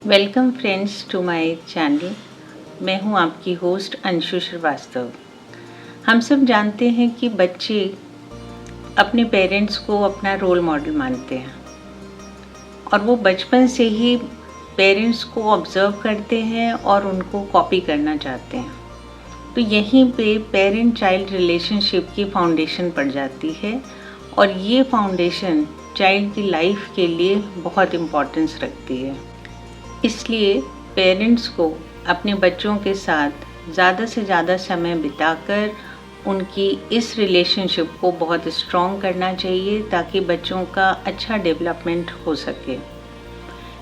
Welcome friends to my channel. मैं हूं आपकी होस्ट अंशु श्रीवास्तव। हम सब जानते हैं कि बच्चे अपने पेरेंट्स को अपना रोल मॉडल मानते हैं और वो बचपन से ही पेरेंट्स को ऑब्ज़र्व करते हैं और उनको कॉपी करना चाहते हैं। तो यहीं पे पेरेंट चाइल्ड रिलेशनशिप की फाउंडेशन पड़ जाती है और ये फाउंडेशन चाइल्ड की लाइफ के लिए बहुत इम्पोर्टेंस रखती है। इसलिए पेरेंट्स को अपने बच्चों के साथ ज़्यादा से ज़्यादा समय बिताकर उनकी इस रिलेशनशिप को बहुत स्ट्रॉन्ग करना चाहिए ताकि बच्चों का अच्छा डेवलपमेंट हो सके।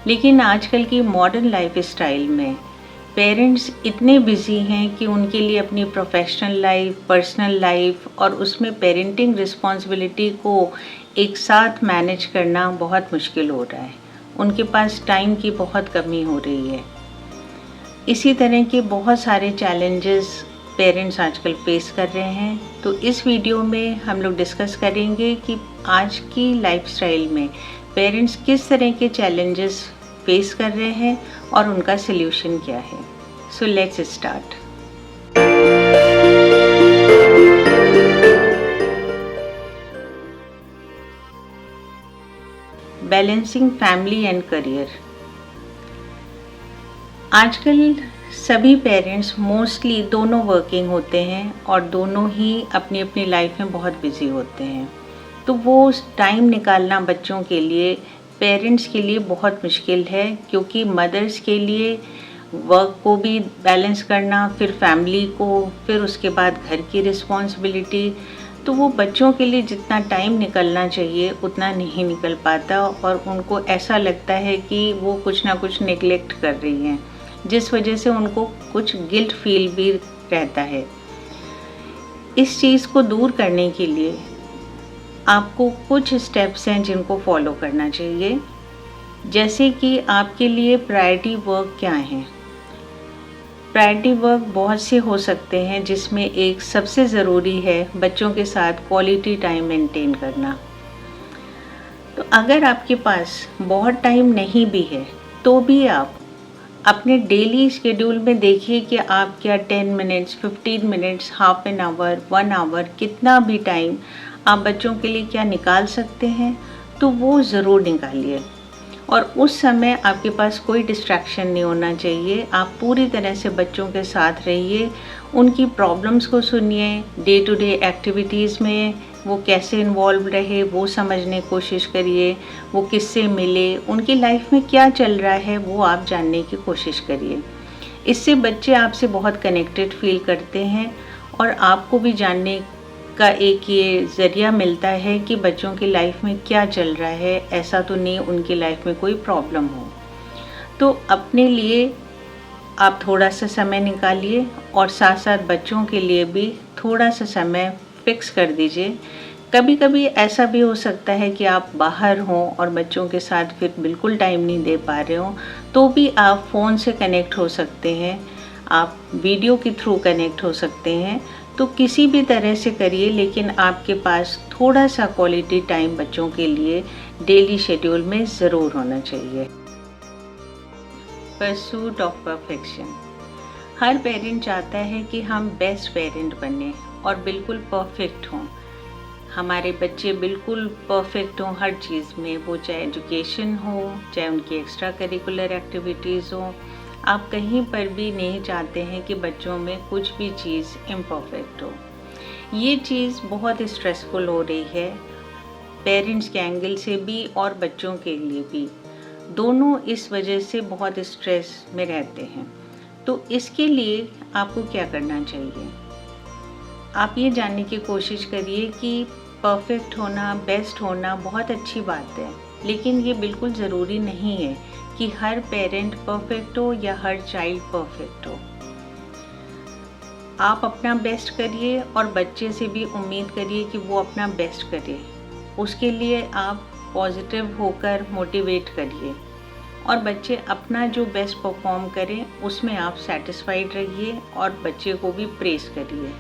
लेकिन आजकल की मॉडर्न लाइफस्टाइल में पेरेंट्स इतने बिज़ी हैं कि उनके लिए अपनी प्रोफेशनल लाइफ, पर्सनल लाइफ और उसमें पेरेंटिंग रिस्पॉन्सिबिलिटी को एक साथ मैनेज करना बहुत मुश्किल हो रहा है। उनके पास टाइम की बहुत कमी हो रही है। इसी तरह के बहुत सारे चैलेंजेस पेरेंट्स आजकल फेस कर रहे हैं। तो इस वीडियो में हम लोग डिस्कस करेंगे कि आज की लाइफस्टाइल में पेरेंट्स किस तरह के चैलेंजेस फेस कर रहे हैं और उनका सल्यूशन क्या है। So let's start. Balancing family and career. आजकल सभी पेरेंट्स मोस्टली दोनों वर्किंग होते हैं और दोनों ही अपनी अपनी लाइफ में बहुत बिजी होते हैं। तो वो टाइम निकालना बच्चों के लिए पेरेंट्स के लिए बहुत मुश्किल है, क्योंकि मदर्स के लिए वर्क को भी बैलेंस करना, फिर फैमिली को, फिर उसके बाद घर की रिस्पॉन्सिबिलिटी, तो वो बच्चों के लिए जितना टाइम निकलना चाहिए उतना नहीं निकल पाता और उनको ऐसा लगता है कि वो कुछ ना कुछ नेग्लेक्ट कर रही हैं, जिस वजह से उनको कुछ गिल्ट फील भी रहता है। इस चीज़ को दूर करने के लिए आपको कुछ स्टेप्स हैं जिनको फॉलो करना चाहिए। जैसे कि आपके लिए प्रायोरिटी वर्क क्या है। प्रायोरिटी वर्क बहुत से हो सकते हैं, जिसमें एक सबसे ज़रूरी है बच्चों के साथ क्वालिटी टाइम मेंटेन करना। तो अगर आपके पास बहुत टाइम नहीं भी है तो भी आप अपने डेली शेड्यूल में देखिए कि आप क्या 10 minutes, 15 minutes, half an hour, 1 hour, कितना भी टाइम आप बच्चों के लिए क्या निकाल सकते हैं, तो वो ज़रूर निकालिए। और उस समय आपके पास कोई डिस्ट्रैक्शन नहीं होना चाहिए। आप पूरी तरह से बच्चों के साथ रहिए, उनकी प्रॉब्लम्स को सुनिए, डे टू डे एक्टिविटीज़ में वो कैसे इन्वॉल्व रहे वो समझने की कोशिश करिए, वो किससे मिले, उनकी लाइफ में क्या चल रहा है वो आप जानने की कोशिश करिए। इससे बच्चे आपसे बहुत कनेक्टेड फील करते हैं और आपको भी जानने का एक ये ज़रिया मिलता है कि बच्चों की लाइफ में क्या चल रहा है, ऐसा तो नहीं उनकी लाइफ में कोई प्रॉब्लम हो। तो अपने लिए आप थोड़ा सा समय निकालिए और साथ साथ बच्चों के लिए भी थोड़ा सा समय फिक्स कर दीजिए। कभी कभी ऐसा भी हो सकता है कि आप बाहर हों और बच्चों के साथ फिर बिल्कुल टाइम नहीं दे पा रहे हो, तो भी आप फ़ोन से कनेक्ट हो सकते हैं, आप वीडियो के थ्रू कनेक्ट हो सकते हैं। तो किसी भी तरह से करिए, लेकिन आपके पास थोड़ा सा क्वालिटी टाइम बच्चों के लिए डेली शेड्यूल में ज़रूर होना चाहिए। Pursuit of perfection. Her parent चाहता है कि हम बेस्ट पेरेंट बने और बिल्कुल परफेक्ट हों, हमारे बच्चे बिल्कुल परफेक्ट हों हर चीज़ में, वो चाहे एजुकेशन हो, चाहे उनकी एक्स्ट्रा करिकुलर एक्टिविटीज़ हो। आप कहीं पर भी नहीं चाहते हैं कि बच्चों में कुछ भी चीज़ इम्परफेक्ट हो। ये चीज़ बहुत स्ट्रेसफुल हो रही है, पेरेंट्स के एंगल से भी और बच्चों के लिए भी। दोनों इस वजह से बहुत स्ट्रेस में रहते हैं। तो इसके लिए आपको क्या करना चाहिए? आप ये जानने की कोशिश करिए कि परफेक्ट होना, बेस्ट होना बहुत अच्छी बात है, लेकिन ये बिल्कुल ज़रूरी नहीं है कि हर पेरेंट परफेक्ट हो या हर चाइल्ड परफेक्ट हो। आप अपना बेस्ट करिए और बच्चे से भी उम्मीद करिए कि वो अपना बेस्ट करे। उसके लिए आप पॉजिटिव होकर मोटिवेट करिए और बच्चे अपना जो बेस्ट परफॉर्म करें उसमें आप सेटिस्फाइड रहिए और बच्चे को भी प्रेज़ करिए।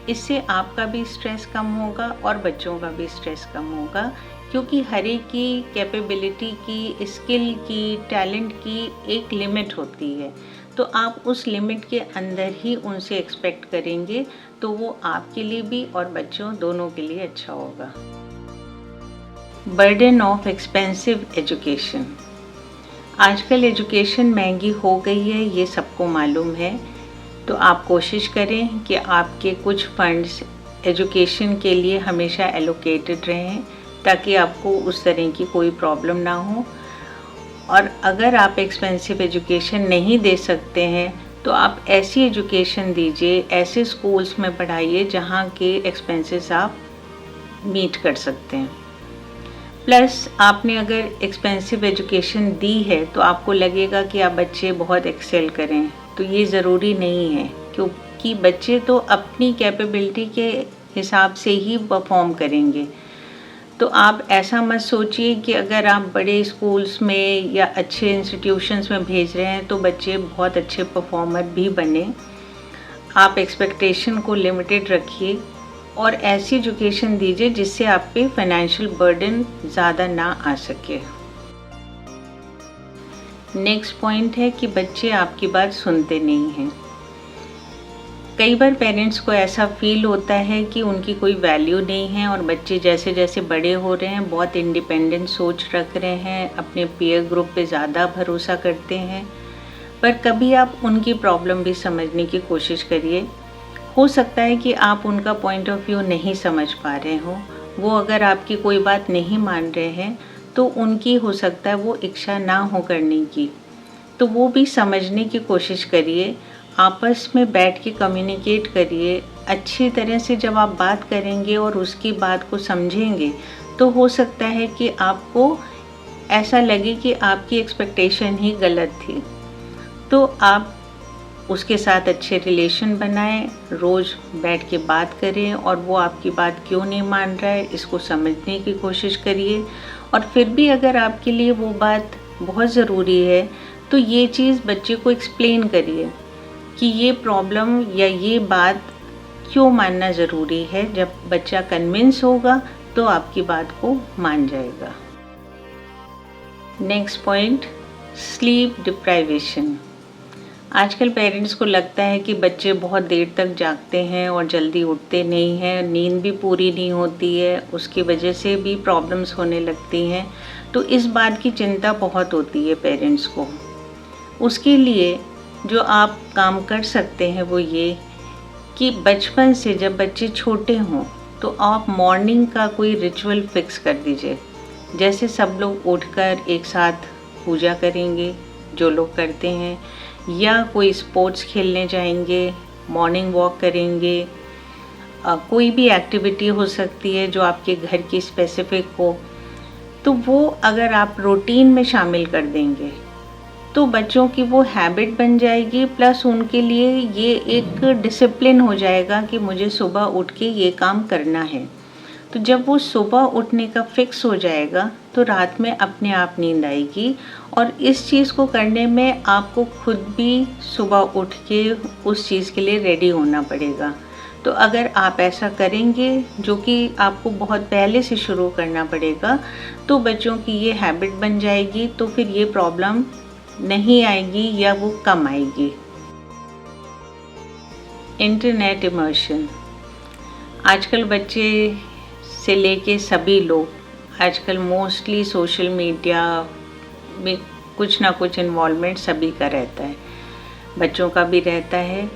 इससे आपका भी स्ट्रेस कम होगा और बच्चों का भी स्ट्रेस कम होगा, क्योंकि हर एक की कैपेबिलिटी की, स्किल की, टैलेंट की एक लिमिट होती है। तो आप उस लिमिट के अंदर ही उनसे एक्सपेक्ट करेंगे तो वो आपके लिए भी और बच्चों दोनों के लिए अच्छा होगा। Burden of expensive education. आजकल एजुकेशन महंगी हो गई है, ये सबको मालूम है। तो आप कोशिश करें कि आपके कुछ फंड्स एजुकेशन के लिए हमेशा एलोकेटेड रहें, ताकि आपको उस तरह की कोई प्रॉब्लम ना हो। और अगर आप एक्सपेंसिव एजुकेशन नहीं दे सकते हैं तो आप ऐसी एजुकेशन दीजिए, ऐसे स्कूल्स में पढ़ाइए जहाँ के एक्सपेंसेस आप मीट कर सकते हैं। प्लस आपने अगर एक्सपेंसिव एजुकेशन दी है तो आपको लगेगा कि आप बच्चे बहुत एक्सेल करें, तो ये ज़रूरी नहीं है, क्योंकि बच्चे तो अपनी कैपेबिलिटी के हिसाब से ही परफॉर्म करेंगे। तो आप ऐसा मत सोचिए कि अगर आप बड़े स्कूल्स में या अच्छे इंस्टीट्यूशंस में भेज रहे हैं तो बच्चे बहुत अच्छे परफॉर्मर भी बने। आप एक्सपेक्टेशन को लिमिटेड रखिए और ऐसी एजुकेशन दीजिए जिससे आप पे फाइनेंशियल बर्डन ज़्यादा ना आ सके। नेक्स्ट पॉइंट है कि बच्चे आपकी बात सुनते नहीं हैं। कई बार पेरेंट्स को ऐसा फील होता है कि उनकी कोई वैल्यू नहीं है और बच्चे जैसे जैसे बड़े हो रहे हैं बहुत इंडिपेंडेंट सोच रख रहे हैं, अपने पीयर ग्रुप पे ज़्यादा भरोसा करते हैं। पर कभी आप उनकी प्रॉब्लम भी समझने की कोशिश करिए। हो सकता है कि आप उनका पॉइंट ऑफ व्यू नहीं समझ पा रहे हो। वो अगर आपकी कोई बात नहीं मान रहे हैं तो उनकी हो सकता है वो इच्छा ना हो करने की, तो वो भी समझने की कोशिश करिए। आपस में बैठ के कम्युनिकेट करिए। अच्छी तरह से जब आप बात करेंगे और उसकी बात को समझेंगे तो हो सकता है कि आपको ऐसा लगे कि आपकी एक्सपेक्टेशन ही गलत थी। तो आप उसके साथ अच्छे रिलेशन बनाएं, रोज़ बैठ के बात करें और वो आपकी बात क्यों नहीं मान रहा है इसको समझने की कोशिश करिए। और फिर भी अगर आपके लिए वो बात बहुत ज़रूरी है तो ये चीज़ बच्चे को एक्सप्लेन करिए कि ये प्रॉब्लम या ये बात क्यों मानना ज़रूरी है। जब बच्चा कन्विंस होगा तो आपकी बात को मान जाएगा। Next point, sleep deprivation. आजकल पेरेंट्स को लगता है कि बच्चे बहुत देर तक जागते हैं और जल्दी उठते नहीं हैं, नींद भी पूरी नहीं होती है, उसकी वजह से भी प्रॉब्लम्स होने लगती हैं। तो इस बात की चिंता बहुत होती है पेरेंट्स को। उसके लिए जो आप काम कर सकते हैं वो ये कि बचपन से जब बच्चे छोटे हों तो आप मॉर्निंग का कोई रिचुअल फिक्स कर दीजिए। जैसे सब लोग उठकर एक साथ पूजा करेंगे जो लोग करते हैं, या कोई स्पोर्ट्स खेलने जाएंगे, मॉर्निंग वॉक करेंगे, कोई भी एक्टिविटी हो सकती है जो आपके घर की स्पेसिफिक हो। तो वो अगर आप रूटीन में शामिल कर देंगे तो बच्चों की वो हैबिट बन जाएगी, प्लस उनके लिए ये एक डिसिप्लिन हो जाएगा कि मुझे सुबह उठ के ये काम करना है। तो जब वो सुबह उठने का फिक्स हो जाएगा तो रात में अपने आप नींद आएगी। और इस चीज़ को करने में आपको खुद भी सुबह उठ के उस चीज़ के लिए रेडी होना पड़ेगा। तो अगर आप ऐसा करेंगे, जो कि आपको बहुत पहले से शुरू करना पड़ेगा, तो बच्चों की ये हैबिट बन जाएगी। तो फिर ये प्रॉब्लम नहीं आएगी या वो कम आएगी। Internet immersion. आजकल बच्चे से लेके सभी लोग आजकल मोस्टली सोशल मीडिया में कुछ ना कुछ इन्वॉल्वमेंट सभी का रहता है, बच्चों का भी रहता है।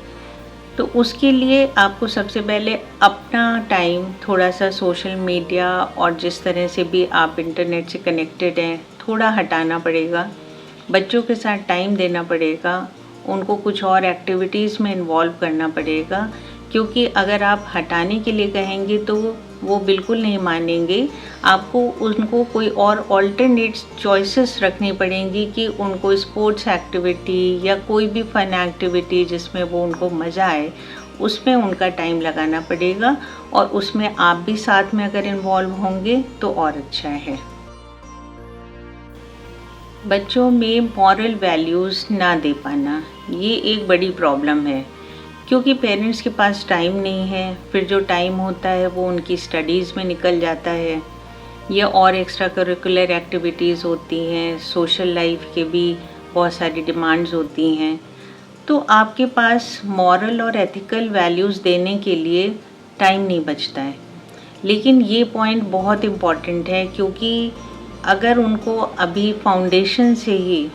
तो उसके लिए आपको सबसे पहले अपना टाइम थोड़ा सा सोशल मीडिया और जिस तरह से भी आप इंटरनेट से कनेक्टेड हैं थोड़ा हटाना पड़ेगा। बच्चों के साथ टाइम देना पड़ेगा, उनको कुछ और एक्टिविटीज़ में इन्वॉल्व करना पड़ेगा, क्योंकि अगर आप हटाने के लिए कहेंगे तो वो बिल्कुल नहीं मानेंगे। आपको उनको कोई और ऑल्टरनेट चॉइसेस रखनी पड़ेंगी कि उनको स्पोर्ट्स एक्टिविटी या कोई भी फन एक्टिविटी जिसमें वो उनको मज़ा आए उसमें उनका टाइम लगाना पड़ेगा। और उसमें आप भी साथ में अगर इन्वॉल्व होंगे तो और अच्छा है। बच्चों में मॉरल वैल्यूज़ ना दे पाना, ये एक बड़ी प्रॉब्लम है, क्योंकि पेरेंट्स के पास टाइम नहीं है। फिर जो टाइम होता है वो उनकी स्टडीज़ में निकल जाता है, या और एक्स्ट्रा करिकुलर एक्टिविटीज़ होती हैं, सोशल लाइफ के भी बहुत सारी डिमांड्स होती हैं, तो आपके पास मॉरल और एथिकल वैल्यूज़ देने के लिए टाइम नहीं बचता है। लेकिन ये पॉइंट बहुत इम्पॉर्टेंट है, क्योंकि अगर उनको अभी फाउंडेशन से ही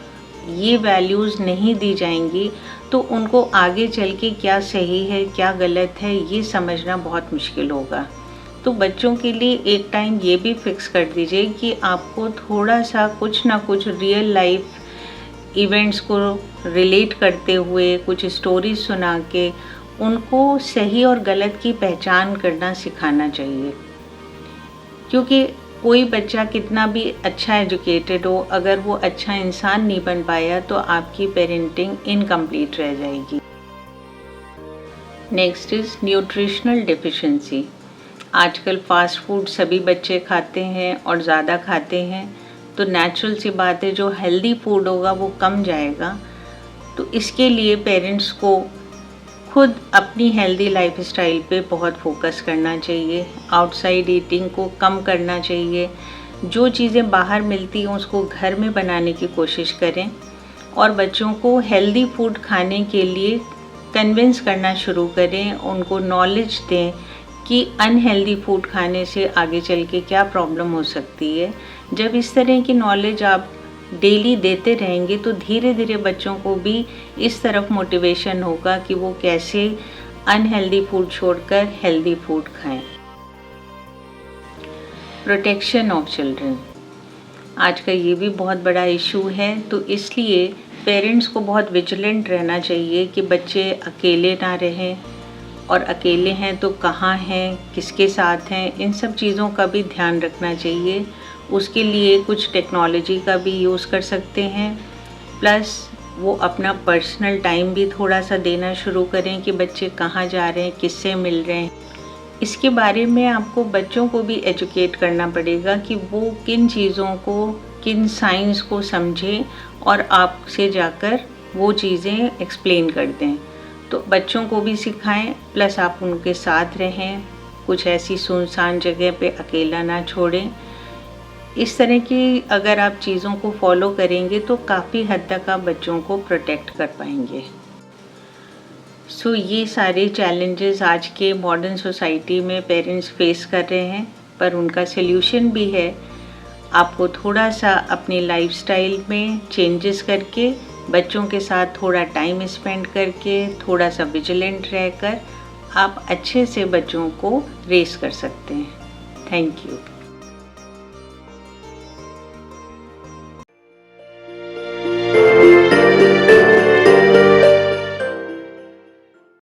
ये वैल्यूज़ नहीं दी जाएंगी तो उनको आगे चल के क्या सही है क्या गलत है ये समझना बहुत मुश्किल होगा। तो बच्चों के लिए एक टाइम ये भी फिक्स कर दीजिए कि आपको थोड़ा सा कुछ ना कुछ रियल लाइफ इवेंट्स को रिलेट करते हुए कुछ स्टोरीज सुना के उनको सही और गलत की पहचान करना सिखाना चाहिए। क्योंकि कोई बच्चा कितना भी अच्छा एजुकेटेड हो, अगर वो अच्छा इंसान नहीं बन पाया तो आपकी पेरेंटिंग इनकम्प्लीट रह जाएगी। Next is nutritional deficiency. आजकल फास्ट फूड सभी बच्चे खाते हैं और ज़्यादा खाते हैं, तो नेचुरल सी बात है जो हेल्दी फूड होगा वो कम जाएगा। तो इसके लिए पेरेंट्स को खुद अपनी हेल्दी लाइफस्टाइल पे बहुत फोकस करना चाहिए, आउटसाइड ईटिंग को कम करना चाहिए, जो चीज़ें बाहर मिलती हैं उसको घर में बनाने की कोशिश करें और बच्चों को हेल्दी फूड खाने के लिए कन्विंस करना शुरू करें, उनको नॉलेज दें कि अनहेल्दी फूड खाने से आगे चल के क्या प्रॉब्लम हो सकती है। जब इस तरह की नॉलेज आप डेली देते रहेंगे तो धीरे धीरे बच्चों को भी इस तरफ मोटिवेशन होगा कि वो कैसे अनहेल्दी फूड छोड़कर हेल्दी फूड खाएं। प्रोटेक्शन ऑफ चिल्ड्रन आज का ये भी बहुत बड़ा इशू है, तो इसलिए पेरेंट्स को बहुत विजिलेंट रहना चाहिए कि बच्चे अकेले ना रहें, और अकेले हैं तो कहाँ हैं, किसके साथ हैं, इन सब चीज़ों का भी ध्यान रखना चाहिए। उसके लिए कुछ टेक्नोलॉजी का भी यूज़ कर सकते हैं, प्लस वो अपना पर्सनल टाइम भी थोड़ा सा देना शुरू करें कि बच्चे कहाँ जा रहे हैं, किससे मिल रहे हैं। इसके बारे में आपको बच्चों को भी एजुकेट करना पड़ेगा कि वो किन चीज़ों को, किन साइंस को समझें और आपसे जाकर वो चीज़ें एक्सप्लेन कर दें। तो बच्चों को भी सिखाएं, प्लस आप उनके साथ रहें, कुछ ऐसी सुनसान जगह पे अकेला ना छोड़ें। इस तरह की अगर आप चीज़ों को फॉलो करेंगे तो काफ़ी हद तक आप बच्चों को प्रोटेक्ट कर पाएंगे। ये सारे चैलेंजेस आज के मॉडर्न सोसाइटी में पेरेंट्स फेस कर रहे हैं, पर उनका सल्यूशन भी है। आपको थोड़ा सा अपनी लाइफस्टाइल में चेंजेस करके, बच्चों के साथ थोड़ा टाइम स्पेंड करके, थोड़ा सा विजिलेंट रहकर आप अच्छे से बच्चों को रेस कर सकते हैं। Thank you.